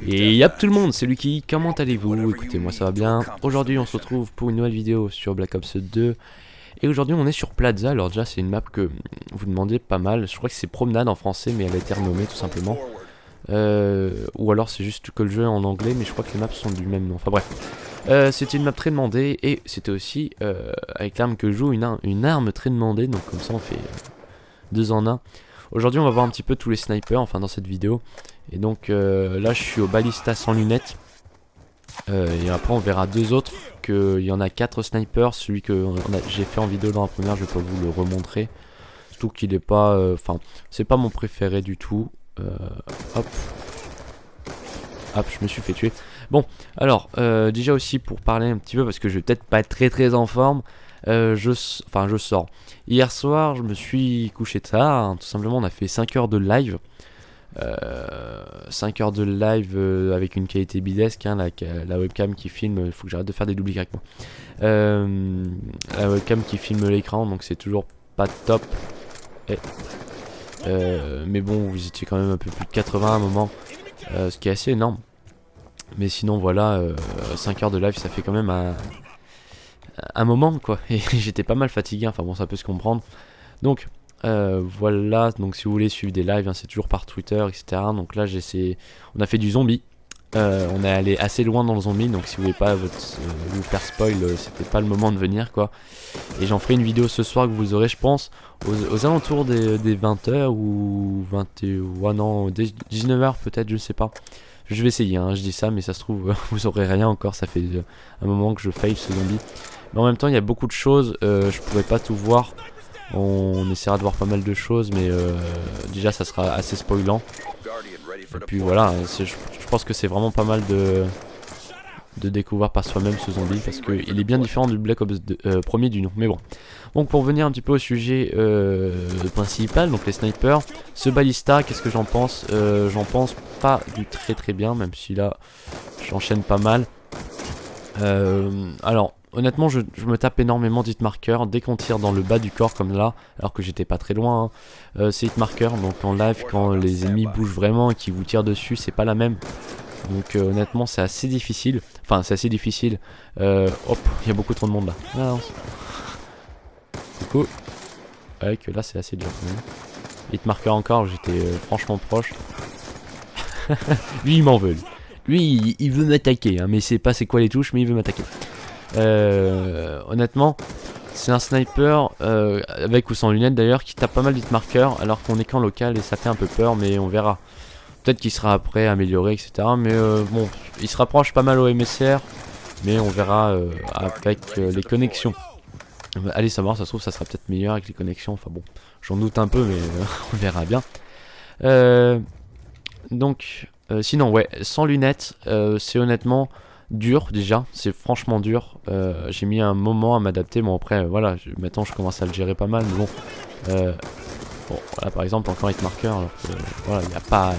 Et yap tout le monde, c'est Lucky, comment allez-vous? Écoutez, moi ça va bien. Aujourd'hui on se retrouve pour une nouvelle vidéo sur Black Ops 2. Et aujourd'hui on est sur Plaza, alors déjà c'est une map que vous demandez pas mal. Je crois que c'est Promenade en français mais elle a été renommée tout simplement. Ou alors c'est juste que le jeu est en anglais mais je crois que les maps sont du même nom. Enfin bref, c'était une map très demandée et c'était aussi avec l'arme que je joue une arme très demandée. Donc comme ça on fait deux en un. Aujourd'hui on va voir un petit peu tous les snipers, enfin dans cette vidéo. Et donc là je suis au Ballista sans lunettes. Et après on verra deux autres, qu'il y en a 4 snipers. Celui que j'ai fait en vidéo dans la première, je vais pas vous le remontrer. Surtout qu'il est pas, enfin c'est pas mon préféré du tout. Hop, hop, je me suis fait tuer. Bon, alors déjà aussi pour parler un petit peu, parce que je vais peut-être pas être très en forme. Je sors. Hier soir, je me suis couché tard, hein, tout simplement. On a fait 5 heures de live. 5 heures de live avec une qualité bidesque, hein, la webcam qui filme. Il faut que j'arrête de faire des doublies avec moi. La webcam qui filme l'écran, donc c'est toujours pas top. Et, mais bon, vous étiez quand même un peu plus de 80 à un moment, ce qui est assez énorme. Mais sinon, voilà, 5 heures de live, ça fait quand même un moment quoi, et j'étais pas mal fatigué, enfin bon ça peut se comprendre. Donc voilà, donc si vous voulez suivre des lives, hein, c'est toujours par Twitter, etc. Donc là on a fait du zombie, on est allé assez loin dans le zombie, donc si vous voulez pas vous faire spoil, c'était pas le moment de venir quoi. Et j'en ferai une vidéo ce soir que vous aurez je pense aux alentours des 20h ou 21, non, 19h peut-être, je sais pas. Je vais essayer, hein, je dis ça mais ça se trouve vous aurez rien encore, ça fait un moment que je fail ce zombie. Mais en même temps il y a beaucoup de choses, je pourrais pas tout voir. On essaiera de voir pas mal de choses, mais déjà ça sera assez spoilant. Et puis voilà, je pense que c'est vraiment pas mal de découvrir par soi-même ce zombie, parce qu'il est bien différent du Black Ops premier du nom. Mais bon, donc pour venir un petit peu au sujet principal, donc les snipers, ce Ballista, qu'est-ce que j'en pense? J'en pense pas du très bien, même si là j'enchaîne pas mal. Alors honnêtement je me tape énormément d'hitmarker dès qu'on tire dans le bas du corps comme là, alors que j'étais pas très loin, hein. C'est hitmarker, donc en live quand les ennemis bougent vraiment et qu'ils vous tirent dessus, c'est pas la même. Donc honnêtement c'est assez difficile. Enfin c'est assez difficile. Hop, il y a beaucoup trop de monde là. Ah, non. Coucou. Ouais que là c'est assez dur quand même. Hitmarker encore, j'étais franchement proche. Lui il m'en veut. Lui il veut m'attaquer, hein, mais c'est pas c'est quoi les touches, mais il veut m'attaquer. Honnêtement c'est un sniper avec ou sans lunettes d'ailleurs qui tape pas mal d'hitmarker, alors qu'on est qu'en local et ça fait un peu peur, mais on verra. Peut-être qu'il sera après amélioré, etc. Mais bon, il se rapproche pas mal au MSR, mais on verra avec les connexions. Allez savoir, ça se trouve ça sera peut-être meilleur avec les connexions. Enfin bon, j'en doute un peu, mais on verra bien. Donc sinon ouais, sans lunettes, c'est honnêtement dur déjà, c'est franchement dur. J'ai mis un moment à m'adapter. Bon après voilà, maintenant je commence à le gérer pas mal, mais bon. Bon voilà, par exemple encore hitmarker, alors que voilà, il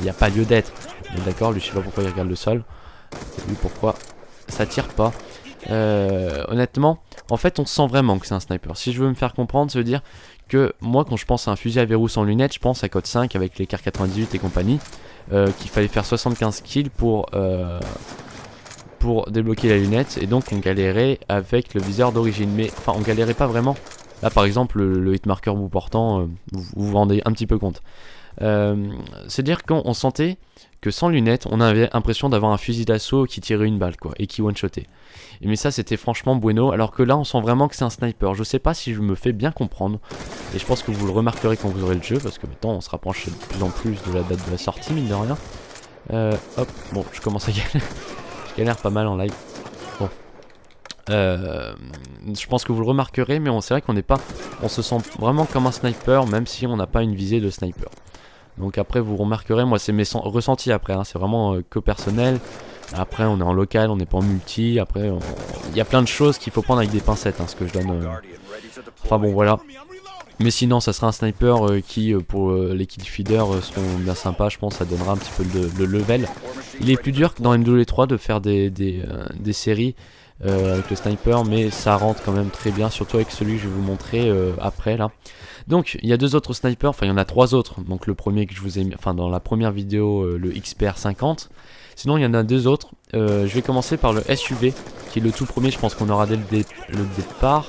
n'y a pas lieu d'être. D'accord, lui je sais pas pourquoi il regarde le sol. Lui pourquoi ça tire pas. Honnêtement, en fait on sent vraiment que c'est un sniper. Si je veux me faire comprendre, ça veut dire que moi quand je pense à un fusil à verrou sans lunettes, je pense à Code 5 avec les Kar 98 et compagnie, qu'il fallait faire 75 kills pour débloquer la lunette, et donc on galérait avec le viseur d'origine. Mais enfin on galérait pas vraiment. Là par exemple le hitmarker vous portant, vous vous rendez un petit peu compte. C'est-à-dire qu'on sentait que sans lunettes on avait l'impression d'avoir un fusil d'assaut qui tirait une balle quoi, et qui one-shotait. Mais ça c'était franchement bueno, alors que là on sent vraiment que c'est un sniper. Je sais pas si je me fais bien comprendre, et je pense que vous le remarquerez quand vous aurez le jeu, parce que maintenant on se rapproche de plus en plus de la date de la sortie mine de rien. Hop, bon je commence à galérer. Je galère pas mal en live. Bon. Je pense que vous le remarquerez, mais c'est vrai qu'on n'est pas, on se sent vraiment comme un sniper, même si on n'a pas une visée de sniper. Donc après vous remarquerez, moi c'est mes ressentis après, hein, c'est vraiment que personnel. Après on est en local, on n'est pas en multi. Après il y a plein de choses qu'il faut prendre avec des pincettes, hein, ce que je donne. Enfin bon voilà. Mais sinon ça sera un sniper qui pour les kill feeders seront bien sympas, je pense. Ça donnera un petit peu le level. Il est plus dur que dans MW3 de faire des séries avec le sniper, mais ça rentre quand même très bien, surtout avec celui que je vais vous montrer après là. Donc il y a 2 autres snipers, enfin il y en a 3 autres, donc le premier que je vous ai mis, enfin dans la première vidéo, le XPR 50. Sinon il y en a 2 autres, je vais commencer par le SUV, qui est le tout premier, je pense qu'on aura dès le départ.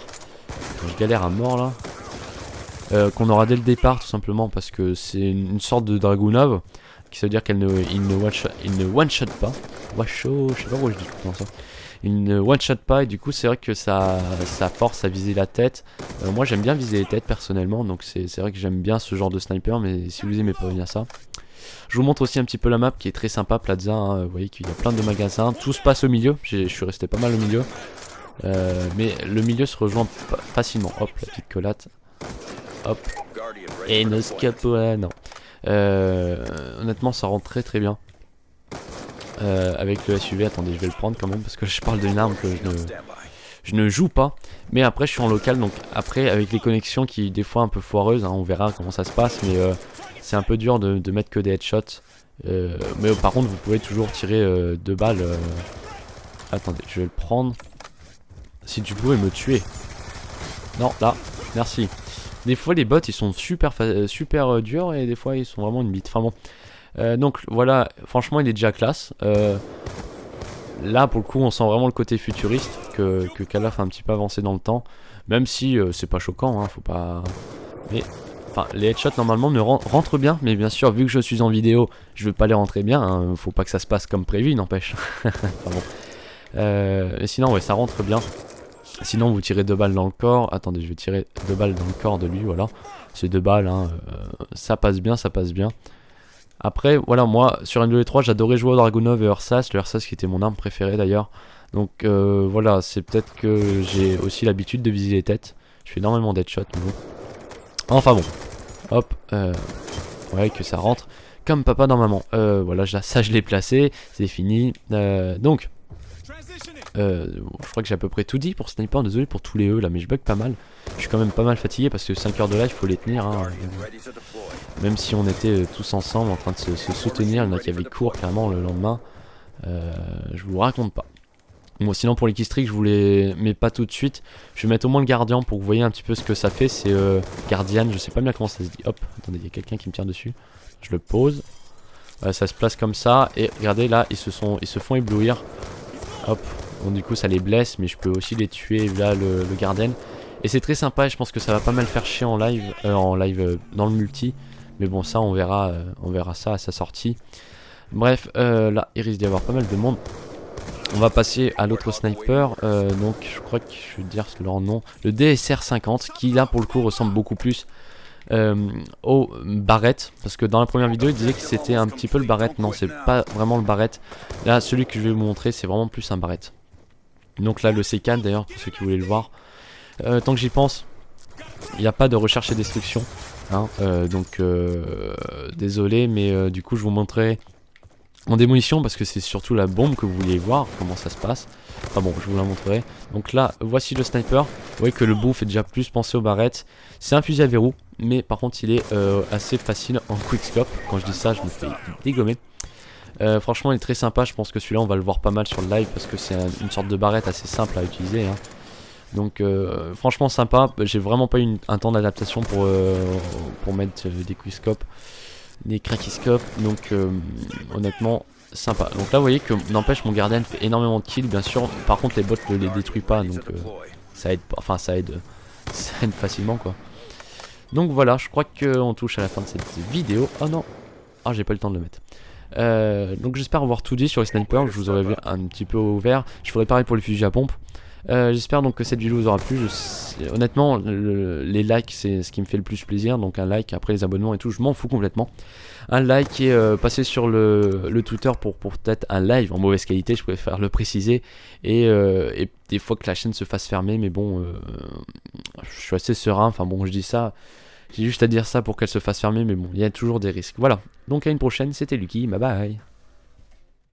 Je galère à mort là. Qu'on aura dès le départ tout simplement parce que c'est une sorte de Dragunov, qui veut dire qu'elle ne one-shot pas. Washo, je sais pas pourquoi je dis comment ça. Il ne one-shot pas et du coup c'est vrai que ça force à viser la tête. Moi j'aime bien viser les têtes personnellement, donc c'est vrai que j'aime bien ce genre de sniper, mais si vous aimez pas bien ça. Je vous montre aussi un petit peu la map qui est très sympa, Plaza, hein. Vous voyez qu'il y a plein de magasins, tout se passe au milieu, je suis resté pas mal au milieu. Mais le milieu se rejoint facilement. Hop, la petite collate. Hop. Et no scapo, non. Honnêtement ça rentre très très bien. Avec le SUV, attendez je vais le prendre quand même parce que je parle d'une arme que je ne joue pas. Mais après je suis en local, donc après avec les connexions qui des fois un peu foireuses, hein, on verra comment ça se passe. Mais c'est un peu dur de mettre que des headshots. Mais par contre vous pouvez toujours tirer 2 balles. Attendez je vais le prendre. Si tu pouvais me tuer. Non là, merci. Des fois les bots ils sont super durs et des fois ils sont vraiment une bite. Enfin bon. Donc voilà, franchement il est déjà classe. Là pour le coup on sent vraiment le côté futuriste que Call of a un petit peu avancé dans le temps. Même si c'est pas choquant, hein, faut pas... Mais enfin les headshots normalement ne rentrent bien. Mais bien sûr vu que je suis en vidéo je veux pas les rentrer bien, hein, faut pas que ça se passe comme prévu n'empêche. Enfin bon. Sinon ouais ça rentre bien. Sinon vous tirez 2 balles dans le corps. Attendez je vais tirer 2 balles dans le corps de lui, voilà. C'est 2 balles, hein, ça passe bien, ça passe bien. Après, voilà, moi, sur N2E3, j'adorais jouer au Dragunov et Ursas, le Ursas qui était mon arme préférée d'ailleurs. Donc voilà, c'est peut-être que j'ai aussi l'habitude de viser les têtes. Je fais énormément d'headshots, mais bon. Enfin bon, hop, ouais, que ça rentre comme papa dans maman. Voilà, ça je l'ai placé, c'est fini. Donc, je crois que j'ai à peu près tout dit pour Sniper, désolé pour tous les E là, mais je bug pas mal. Je suis quand même pas mal fatigué parce que 5 heures de live, il faut les tenir. Hein. Même si on était tous ensemble en train de se soutenir, il y en a qui avaient cours clairement le lendemain. Je vous raconte pas. Bon, sinon pour les killstreaks, je voulais, mais pas tout de suite. Je vais mettre au moins le gardien pour que vous voyez un petit peu ce que ça fait. C'est Guardian, je sais pas bien comment ça se dit. Hop, attendez, il y a quelqu'un qui me tire dessus. Je le pose. Ça se place comme ça. Et regardez là, ils se font éblouir. Hop, bon du coup ça les blesse, mais je peux aussi les tuer là le Guardian. Et c'est très sympa et je pense que ça va pas mal faire chier en live, dans le multi. Mais bon ça on verra ça à sa sortie. Bref, là il risque d'y avoir pas mal de monde. On va passer à l'autre sniper, donc je crois que je vais dire leur nom, le DSR 50, qui là pour le coup ressemble beaucoup plus au Barrett, parce que dans la première vidéo il disait que c'était un petit peu le Barrett. Non, c'est pas vraiment le Barrett. Là celui que je vais vous montrer c'est vraiment plus un Barrett. Donc là le C4 d'ailleurs pour ceux qui voulaient le voir. Tant que j'y pense, il n'y a pas de recherche et destruction, hein, donc désolé, mais du coup je vous montrerai en démolition parce que c'est surtout la bombe que vous vouliez voir comment ça se passe. Enfin bon, je vous la montrerai. Donc là voici le sniper. Vous voyez que le bout fait déjà plus penser au Barrett. C'est un fusil à verrou, mais par contre il est assez facile en quickscope. Quand je dis ça je me fais dégommer. Franchement il est très sympa, je pense que celui-là on va le voir pas mal sur le live parce que c'est une sorte de Barrett assez simple à utiliser, hein. Donc franchement sympa, j'ai vraiment pas eu un temps d'adaptation pour mettre des quickscopes, des crackyscopes, donc honnêtement sympa. Donc là vous voyez que n'empêche mon Guardian fait énormément de kills bien sûr, par contre les bots ne les détruisent pas, donc ça aide, enfin ça aide facilement quoi. Donc voilà, je crois qu'on touche à la fin de cette vidéo. Oh non, ah j'ai pas eu le temps de le mettre. Donc j'espère avoir tout dit sur les snipers, je vous aurais vu un petit peu ouvert, je ferai pareil pour les fusils à pompe. J'espère donc que cette vidéo vous aura plu. Honnêtement les likes c'est ce qui me fait le plus plaisir. Donc un like, après les abonnements et tout je m'en fous complètement. Un like et passer sur le Twitter pour peut-être un live en mauvaise qualité, je préfère le préciser. Et des fois que la chaîne se fasse fermer. Mais bon je suis assez serein. Enfin bon je dis ça, j'ai juste à dire ça pour qu'elle se fasse fermer. Mais bon il y a toujours des risques. Voilà, donc à une prochaine, c'était Lucky, bye bye.